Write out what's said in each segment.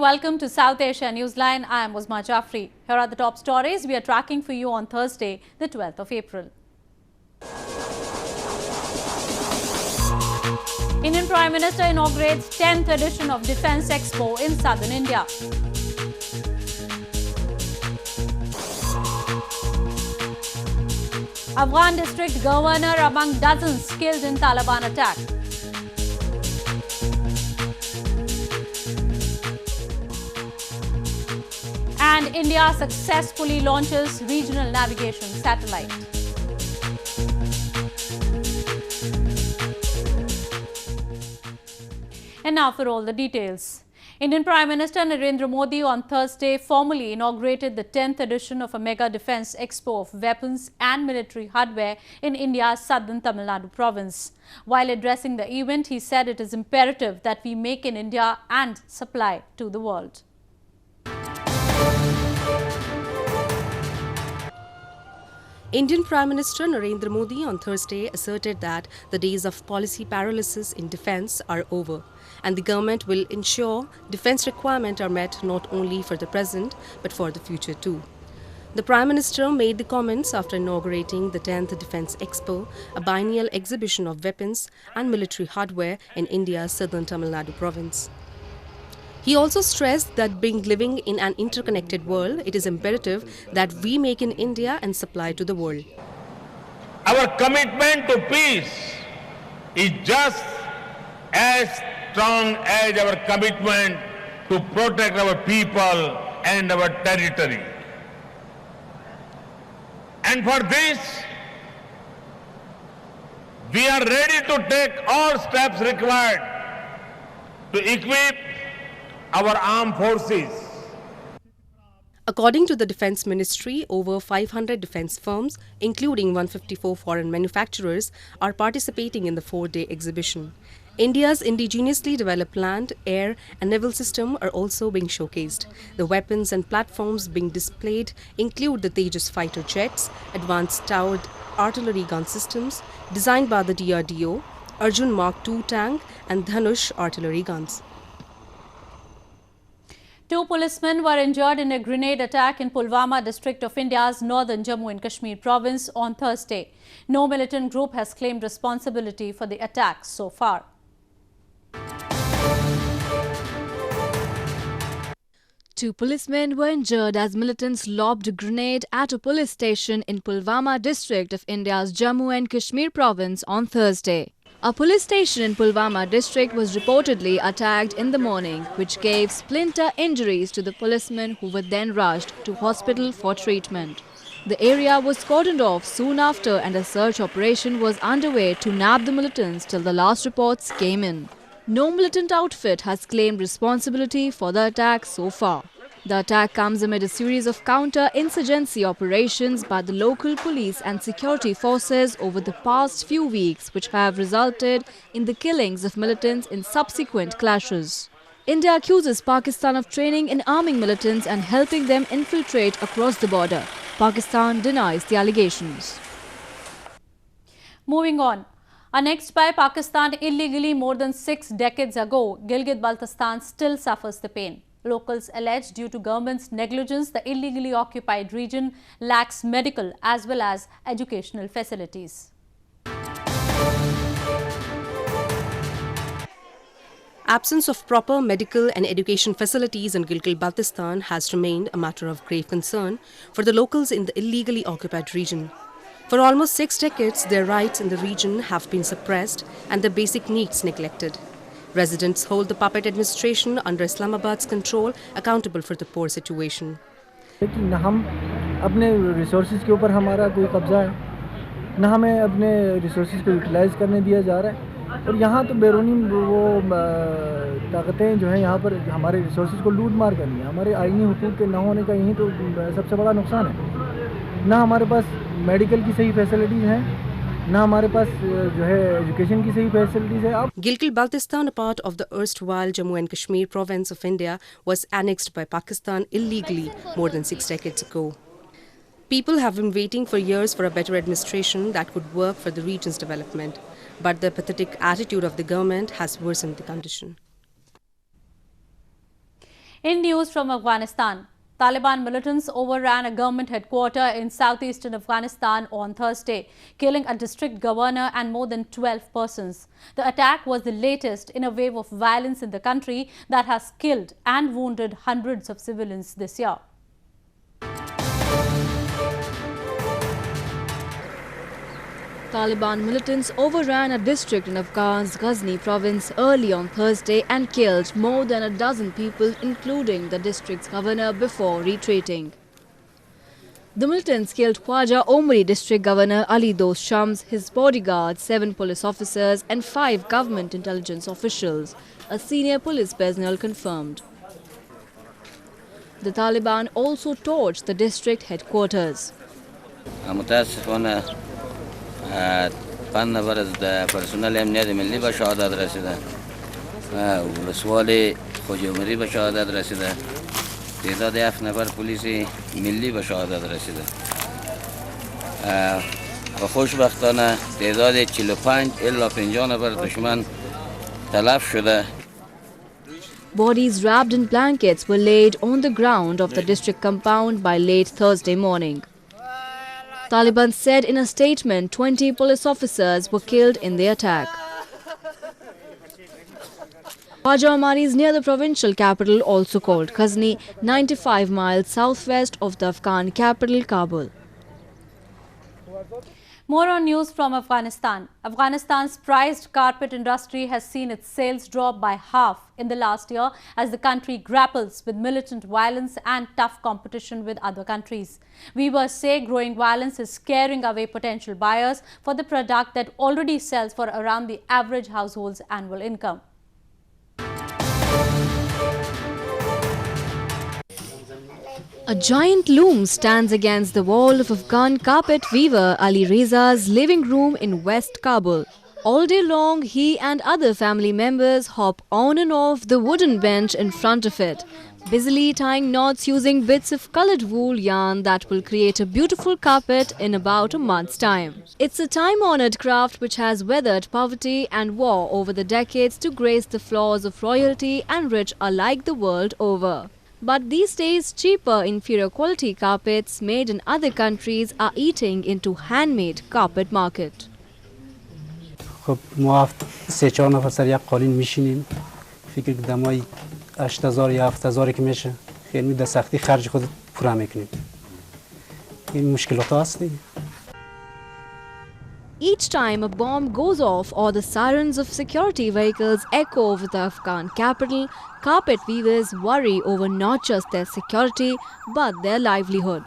welcome to South Asia Newsline. I am Uzma Jafri. Here are the top stories we are tracking for you on Thursday, the 12th of April. Indian Prime Minister inaugurates 10th edition of Defence Expo in southern India. Afghan district governor among dozens killed in Taliban attack. And India successfully launches regional navigation satellite. And now for all the details. Indian Prime Minister Narendra Modi on Thursday formally inaugurated the 10th edition of a mega defence expo of weapons and military hardware in India's southern Tamil Nadu province. While addressing the event, he said it is imperative that we make in India and supply to the world. Indian Prime Minister Narendra Modi on Thursday asserted that the days of policy paralysis in defence are over, and the government will ensure defence requirements are met not only for the present but for the future too. The Prime Minister made the comments after inaugurating the 10th Defence Expo, a biennial exhibition of weapons and military hardware in India's southern Tamil Nadu province. He also stressed that being living in an interconnected world, it is imperative that we make in India and supply to the world. Our commitment to peace is just as strong as our commitment to protect our people and our territory. And for this, we are ready to take all steps required to equip our armed forces. According to the Defence Ministry, over 500 defence firms, including 154 foreign manufacturers, are participating in the 4-day exhibition. India's indigenously developed land, air and naval system are also being showcased. The weapons and platforms being displayed include the Tejas fighter jets, advanced towered artillery gun systems designed by the DRDO, Arjun Mark II tank and Dhanush artillery guns. 2 policemen were injured in a grenade attack in Pulwama district of India's northern Jammu and Kashmir province on Thursday. No militant group has claimed responsibility for the attack so far. Two policemen were injured as militants lobbed a grenade at a police station in Pulwama district of India's Jammu and Kashmir province on Thursday. A police station in Pulwama district was reportedly attacked in the morning, which gave splinter injuries to the policemen who were then rushed to hospital for treatment. The area was cordoned off soon after and a search operation was underway to nab the militants till the last reports came in. No militant outfit has claimed responsibility for the attack so far. The attack comes amid a series of counter-insurgency operations by the local police and security forces over the past few weeks, which have resulted in the killings of militants in subsequent clashes. India accuses Pakistan of training and arming militants and helping them infiltrate across the border. Pakistan denies the allegations. Moving on. Annexed by Pakistan illegally more than 6 decades ago, Gilgit-Baltistan still suffers the pain. Locals allege due to government's negligence, the illegally occupied region lacks medical as well as educational facilities. Absence of proper medical and education facilities in Gilgit-Baltistan has remained a matter of grave concern for the locals in the illegally occupied region. For almost 6 decades, their rights in the region have been suppressed and their basic needs neglected. Residents hold the puppet administration under Islamabad's control accountable for the poor situation. लेकिन हम अपने resources के ऊपर हमारा कोई कब्जा है, न हमें अपने रिसोर्सेज को यूटिलाइज करने दिया जा रहा है और यहाँ तो बैरूनी वो ताकतें जो हैं यहाँ पर हमारे रिसोर्सेज को लूट मार करनी है। हमारे आईनी हुकूक के न होने का यही तो सबसे बड़ा नुकसान है। न हमारे पास मेडिकल की सही फैसिलिटीज़ हैं, ना हमारे पास जो है एजुकेशन की सही फैसिलिटीज है। Gilgit-Baltistan, a part of the erstwhile Jammu and Kashmir province of India, was annexed by Pakistan illegally more than 6 decades ago. People have been waiting for years for a better administration that could work for the region's development, but the pathetic attitude of the government has worsened the condition. In news from Afghanistan, Taliban militants overran a government headquarters in southeastern Afghanistan on Thursday, killing a district governor and more than 12 persons. The attack was the latest in a wave of violence in the country that has killed and wounded hundreds of civilians this year. Taliban militants overran a district in Afghan's Ghazni province early on Thursday and killed more than a dozen people, including the district's governor, before retreating. The militants killed Khwaja Omri district governor Ali Dost Shams, his bodyguards, 7 police officers and 5 government intelligence officials, a senior police personnel confirmed. The Taliban also torched the district headquarters. 5 نفر از پرسنل امنیت ملی به شهادت رسیده. ولسوالی خواجه‌عمری به شهادت رسیده. تعداد 7 نفر پلیس ملی به شهادت رسیده. و خوشبختانه تعداد 45 الی 50 نفر دشمن تلف شده. Bodies wrapped in blankets were laid on the ground of the district compound by late Thursday morning. Taliban said in a statement 20 police officers were killed in the attack. Khwaja Omri is near the provincial capital, also called Ghazni, 95 miles southwest of the Afghan capital, Kabul. More on news from Afghanistan. Afghanistan's prized carpet industry has seen its sales drop by half in the last year as the country grapples with militant violence and tough competition with other countries. Weavers say growing violence is scaring away potential buyers for the product that already sells for around the average household's annual income. A giant loom stands against the wall of Afghan carpet weaver Ali Reza's living room in West Kabul. All day long, he and other family members hop on and off the wooden bench in front of it, busily tying knots using bits of colored wool yarn that will create a beautiful carpet in about a month's time. It's a time-honored craft which has weathered poverty and war over the decades to grace the floors of royalty and rich alike the world over. But these days, cheaper, inferior quality carpets made in other countries are eating into handmade carpet market. خب ما 3-4 نفر سر یک قالین میشینیم فکر دمای 8000 یا 7000 که میشه خیلی به سختی خرج خود پورا میکنیم این مشکلات هست دیگه. Each time a bomb goes off or the sirens of security vehicles echo over the Afghan capital, carpet weavers worry over not just their security but their livelihood.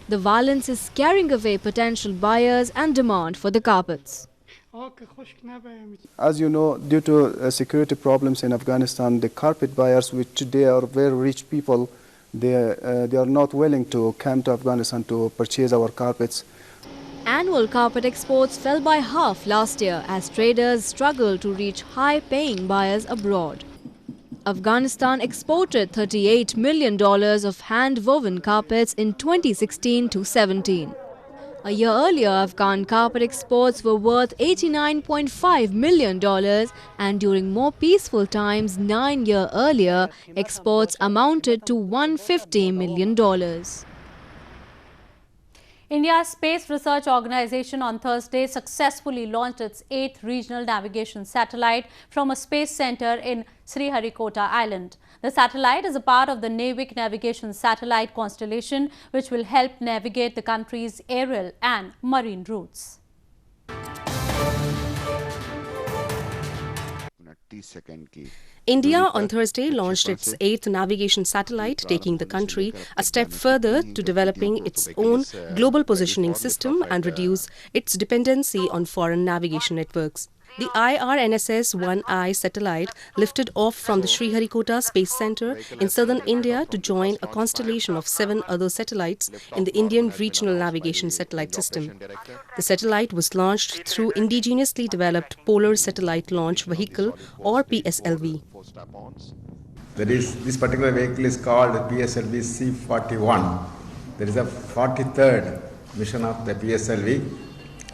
The violence is scaring away potential buyers and demand for the carpets. As you know, due to security problems in Afghanistan, the carpet buyers, which today are very rich people, they are not willing to come to Afghanistan to purchase our carpets. Annual carpet exports fell by half last year as traders struggled to reach high-paying buyers abroad. Afghanistan exported $38 million of hand-woven carpets in 2016-17. A year earlier, Afghan carpet exports were worth $89.5 million, and during more peaceful times 9 years earlier, exports amounted to $150 million. India's Space Research Organisation on Thursday successfully launched its 8th regional navigation satellite from a space centre in Sriharikota Island. The satellite is a part of the NAVIC navigation satellite constellation, which will help navigate the country's aerial and marine routes. India on Thursday launched its 8th navigation satellite, taking the country a step further to developing its own global positioning system and reduce its dependency on foreign navigation networks. The IRNSS-1I satellite lifted off from the Sriharikota Space Centre in southern India to join a constellation of 7 other satellites in the Indian Regional Navigation Satellite System. The satellite was launched through indigenously developed Polar Satellite Launch Vehicle or PSLV. This particular vehicle is called PSLV C-41. There is a 43rd mission of the PSLV,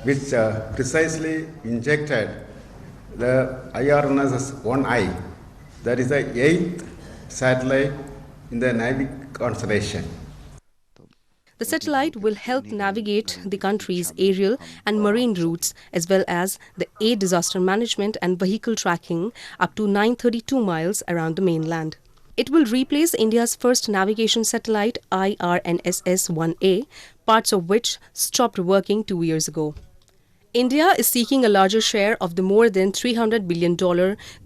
which precisely injected the IRNSS-1I. That is the 8th satellite in the Navy constellation. The satellite will help navigate the country's aerial and marine routes as well as the air disaster management and vehicle tracking up to 932 miles around the mainland. It will replace India's first navigation satellite IRNSS-1A, parts of which stopped working 2 years ago. India is seeking a larger share of the more than $300 billion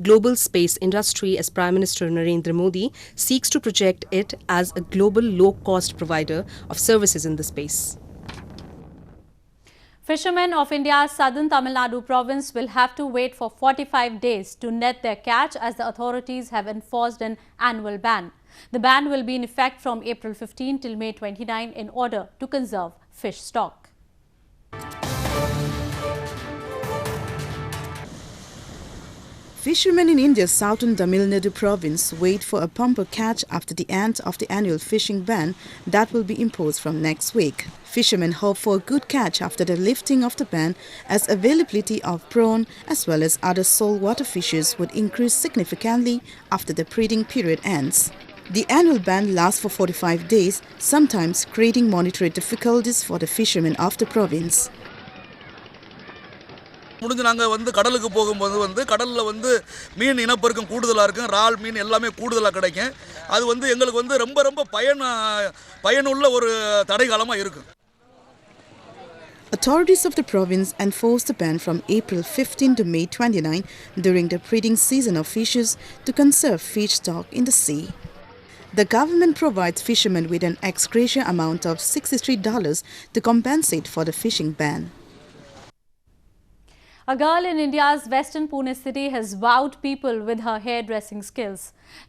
global space industry as Prime Minister Narendra Modi seeks to project it as a global low-cost provider of services in the space. Fishermen of India's southern Tamil Nadu province will have to wait for 45 days to net their catch as the authorities have enforced an annual ban. The ban will be in effect from April 15 till May 29 in order to conserve fish stock. Fishermen in India's southern Tamil Nadu province wait for a bumper catch after the end of the annual fishing ban that will be imposed from next week. Fishermen hope for a good catch after the lifting of the ban, as availability of prawn as well as other saltwater fishes would increase significantly after the breeding period ends. The annual ban lasts for 45 days, sometimes creating monetary difficulties for the fishermen of the province. முடிஞ்சு நாங்கள் கடலுக்கு போகும்போது கடலில் மீன் இனப்பெருக்கம் கூடுதலாக இருக்கும், இறால் மீன் எல்லாமே கூடுதலாக கிடைக்கும். அது எங்களுக்கு ரொம்ப பயனுள்ள ஒரு தடைகாலமாக இருக்கும். Authorities of the province enforced the ban from April 15 to May 29 during the breeding season of fishes to conserve fish stock in the sea. The government provides fishermen with an ex gratia amount of $63 to compensate for the fishing ban. A girl in India's western Pune city has wowed people with her hairdressing skills.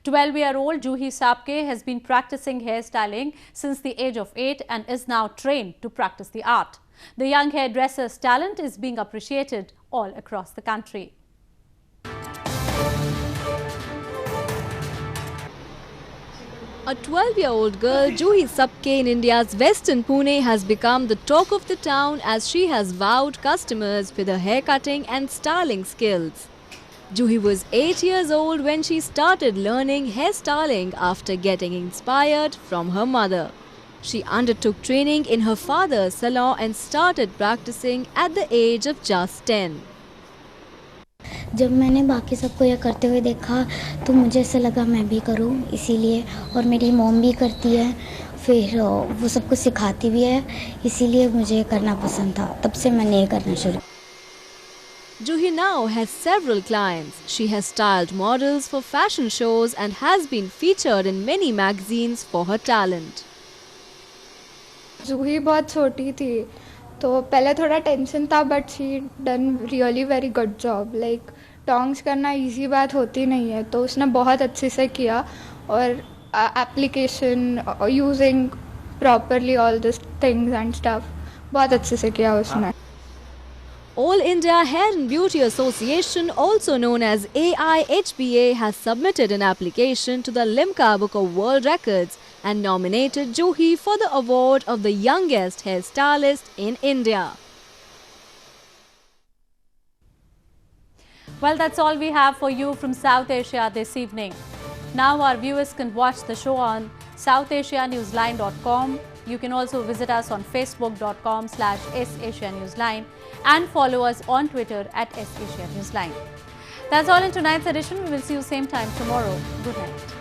12-year-old Juhi Sapke has been practicing hairstyling since the age of 8 and is now trained to practice the art. The young hairdresser's talent is being appreciated all across the country. A 12-year-old girl, Juhi Sapke in India's western Pune, has become the talk of the town as she has wowed customers with her haircutting and styling skills. Juhi was 8 years old when she started learning hairstyling after getting inspired from her mother. She undertook training in her father's salon and started practicing at the age of just 10. जब मैंने बाकी सबको यह करते हुए देखा तो मुझे ऐसा लगा मैं भी करूं, इसीलिए, और मेरी मॉम भी करती है, फिर वो सबको सिखाती भी है, इसीलिए मुझे करना पसंद था, तब से मैंने ये करना शुरू. Juhi now has several clients. She has styled models for fashion shows and has been featured in many magazines for her talent. जूही बहुत छोटी थी तो पहले थोड़ा टेंशन था, but she done really very good job. Like tongs करना easy बात होती नहीं है, तो उसने बहुत अच्छे से किया, और application using properly all this things and stuff बहुत अच्छे से किया उसने. All India Hair and Beauty Association, also known as AIHBA, has submitted an application to the Limca Book of World Records and nominated Juhi for the award of the youngest hairstylist in India. Well, that's all we have for you from South Asia this evening. Now our viewers can watch the show on southasianewsline.com. You can also visit us on facebook.com/SAsiaNewsline and follow us on Twitter @SAsiaNewsline. That's all in tonight's edition. We will see you same time tomorrow. Good night.